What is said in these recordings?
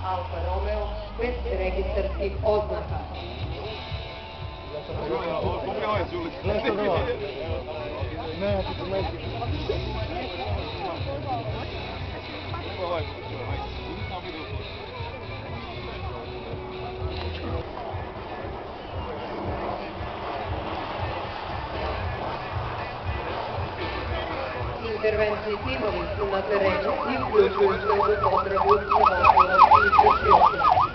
Alfa Romeo bez registarskih oznaka. Interventni timovi su na terenu i uključuju svoju potrebu za izvršioca.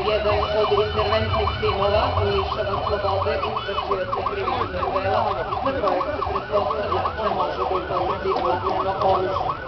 Jedan od interventnih timova lišava slobode izvršioca krivičnog dela za kojeg se pretpostavlja da može biti objektivno oružje.